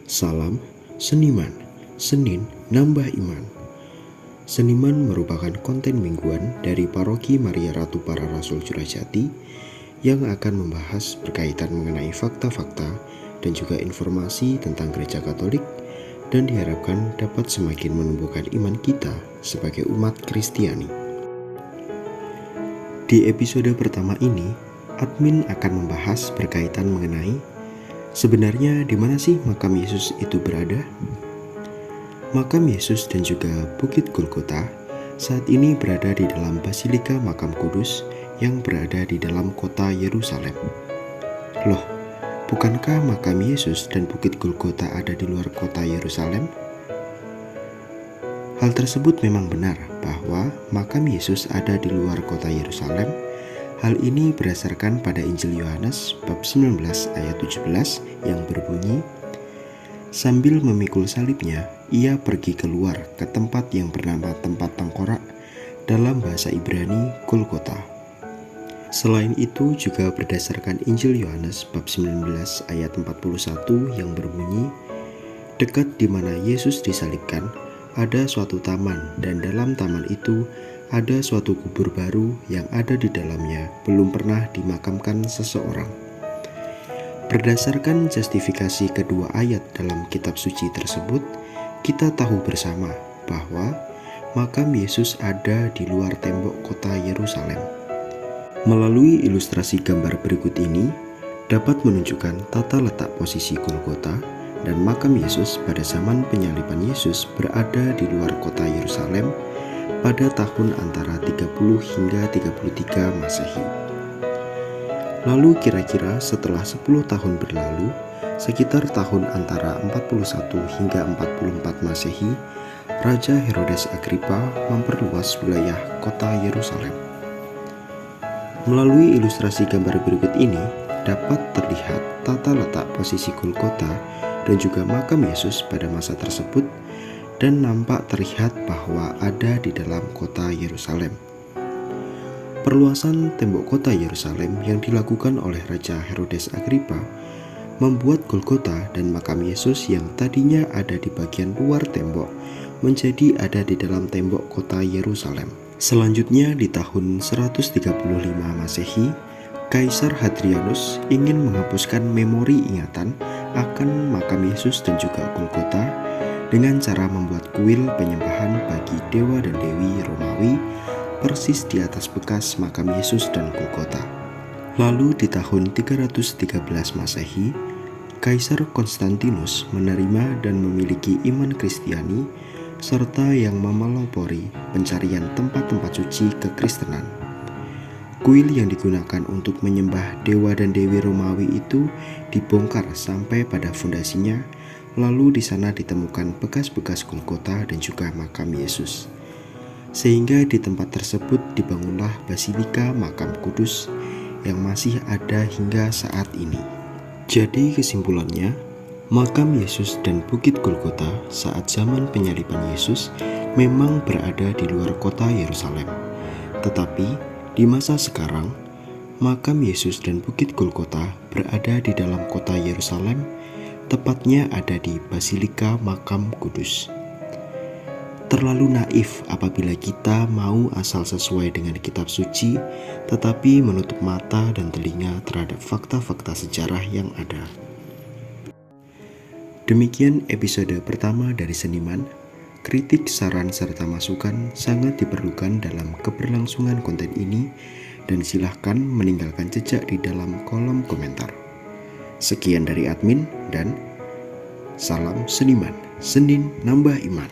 Salam Seniman, Senin Nambah Iman. Seniman merupakan konten mingguan dari Paroki Maria Ratu Para Rasul Curahjati yang akan membahas berkaitan mengenai fakta-fakta dan juga informasi tentang Gereja Katolik dan diharapkan dapat semakin menumbuhkan iman kita sebagai umat Kristiani. Di episode pertama ini, admin akan membahas berkaitan mengenai sebenarnya di mana sih makam Yesus itu berada? Makam Yesus dan juga Bukit Golgota saat ini berada di dalam Basilika Makam Kudus yang berada di dalam kota Yerusalem. Loh, bukankah makam Yesus dan Bukit Golgota ada di luar kota Yerusalem? Hal tersebut memang benar bahwa makam Yesus ada di luar kota Yerusalem. Hal ini berdasarkan pada Injil Yohanes bab 19 ayat 17 yang berbunyi, sambil memikul salibnya, ia pergi keluar ke tempat yang bernama tempat tengkorak, dalam bahasa Ibrani Golgota. Selain itu juga berdasarkan Injil Yohanes bab 19 ayat 41 yang berbunyi, dekat di mana Yesus disalibkan, ada suatu taman dan dalam taman itu ada suatu kubur baru yang ada di dalamnya belum pernah dimakamkan seseorang. Berdasarkan justifikasi kedua ayat dalam kitab suci tersebut, kita tahu bersama bahwa makam Yesus ada di luar tembok kota Yerusalem. Melalui ilustrasi gambar berikut ini dapat menunjukkan tata letak posisi Golgota dan makam Yesus pada zaman penyaliban Yesus berada di luar kota Yerusalem pada tahun antara 30 hingga 33 Masehi. Lalu kira-kira setelah 10 tahun berlalu, sekitar tahun antara 41 hingga 44 Masehi, Raja Herodes Agripa memperluas wilayah kota Yerusalem. Melalui ilustrasi gambar berikut ini, dapat terlihat tata letak posisi Golgota dan juga makam Yesus pada masa tersebut, dan nampak terlihat bahwa ada di dalam kota Yerusalem. Perluasan tembok kota Yerusalem yang dilakukan oleh Raja Herodes Agripa membuat Golgota dan makam Yesus yang tadinya ada di bagian luar tembok menjadi ada di dalam tembok kota Yerusalem. Selanjutnya di tahun 135 Masehi, Kaisar Hadrianus ingin menghapuskan memori ingatan akan makam Yesus dan juga Golgota dengan cara membuat kuil penyembahan bagi dewa dan dewi Romawi persis di atas bekas makam Yesus dan Golgota. Lalu di tahun 313 Masehi, Kaisar Konstantinus menerima dan memiliki iman Kristiani serta yang memelopori pencarian tempat-tempat suci kekristenan. Kuil yang digunakan untuk menyembah dewa dan dewi Romawi itu dibongkar sampai pada fondasinya. Lalu di sana ditemukan bekas-bekas Golgota dan juga makam Yesus. Sehingga di tempat tersebut dibangunlah Basilika Makam Kudus yang masih ada hingga saat ini. Jadi kesimpulannya, makam Yesus dan Bukit Golgota saat zaman penyaliban Yesus memang berada di luar kota Yerusalem. Tetapi di masa sekarang, makam Yesus dan Bukit Golgota berada di dalam kota Yerusalem, tepatnya ada di Basilika Makam Kudus. Terlalu naif apabila kita mau asal sesuai dengan kitab suci, tetapi menutup mata dan telinga terhadap fakta-fakta sejarah yang ada. Demikian episode pertama dari Seniman. Kritik, saran, serta masukan sangat diperlukan dalam keberlangsungan konten ini, dan silahkan meninggalkan jejak di dalam kolom komentar. Sekian dari admin dan salam Seniman, Senin Nambah Iman.